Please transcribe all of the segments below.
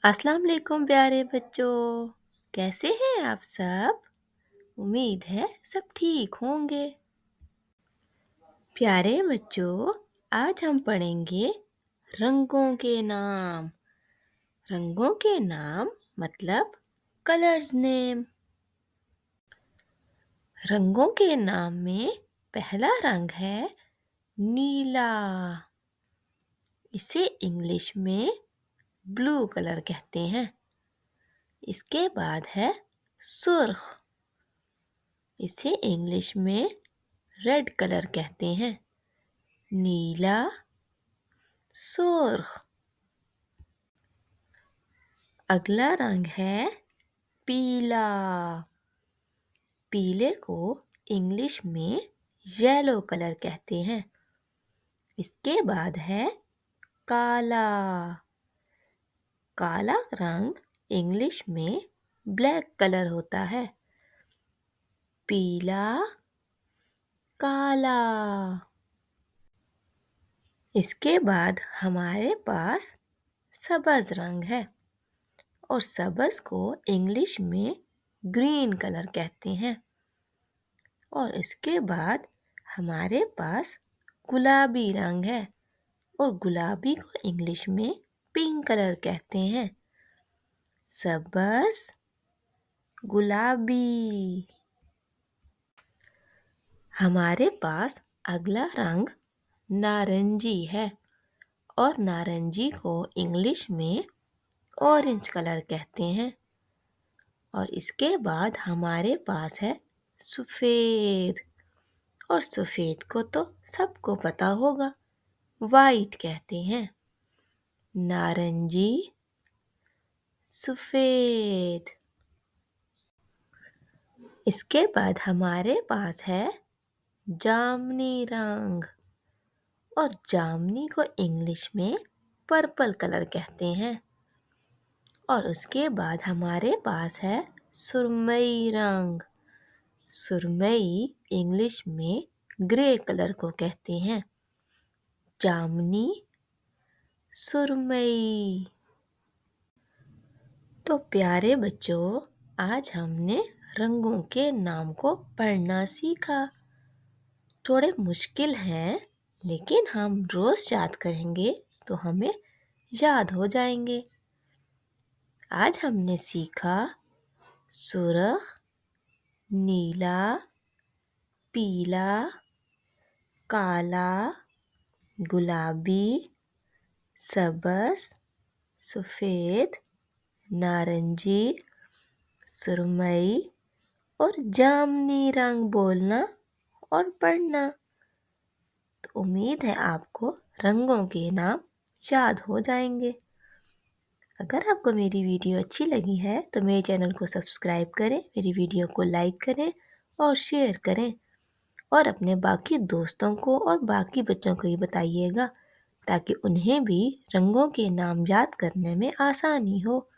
अस्सलाम वालेकुम प्यारे बच्चों। कैसे हैं आप सब? उम्मीद है सब ठीक होंगे। प्यारे बच्चों, आज हम पढ़ेंगे रंगों के नाम। रंगों के नाम मतलब कलर्स नेम। रंगों के नाम में पहला रंग है नीला। इसे इंग्लिश में ब्लू कलर कहते हैं। इसके बाद है सुर्ख। इसे इंग्लिश में रेड कलर कहते हैं। नीला, सुर्ख। अगला रंग है पीला। पीले को इंग्लिश में येलो कलर कहते हैं। इसके बाद है काला। काला रंग इंग्लिश में ब्लैक कलर होता है। पीला, काला। इसके बाद हमारे पास सब्ज रंग है और सब्ज को इंग्लिश में ग्रीन कलर कहते हैं। और इसके बाद हमारे पास गुलाबी रंग है और गुलाबी को इंग्लिश में पिंक कलर कहते हैं। सब्ज, गुलाबी। हमारे पास अगला रंग नारंगी है और नारंगी को इंग्लिश में ऑरेंज कलर कहते हैं। और इसके बाद हमारे पास है सफ़ेद। और सफ़ेद को तो सबको पता होगा, वाइट कहते हैं। नारंगी, सफ़ेद। इसके बाद हमारे पास है जामुनी रंग और जामुनी को इंग्लिश में पर्पल कलर कहते हैं। और उसके बाद हमारे पास है सुरमई रंग। सुरमई इंग्लिश में ग्रे कलर को कहते हैं। जामुनी, सुरमई। तो प्यारे बच्चों, आज हमने रंगों के नाम को पढ़ना सीखा। थोड़े मुश्किल हैं, लेकिन हम रोज़ याद करेंगे तो हमें याद हो जाएंगे। आज हमने सीखा सुर्ख, नीला, पीला, काला, गुलाबी, सब्ज, सफ़ेद, नारंगी, सुरमई और जामुनी रंग बोलना और पढ़ना। तो उम्मीद है आपको रंगों के नाम याद हो जाएंगे। अगर आपको मेरी वीडियो अच्छी लगी है तो मेरे चैनल को सब्सक्राइब करें, मेरी वीडियो को लाइक करें और शेयर करें और अपने बाकी दोस्तों को और बाकी बच्चों को ये बताइएगा ताकि उन्हें भी रंगों के नाम याद करने में आसानी हो।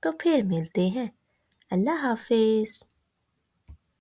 तो फिर मिलते हैं। अल्लाह हाफिज़।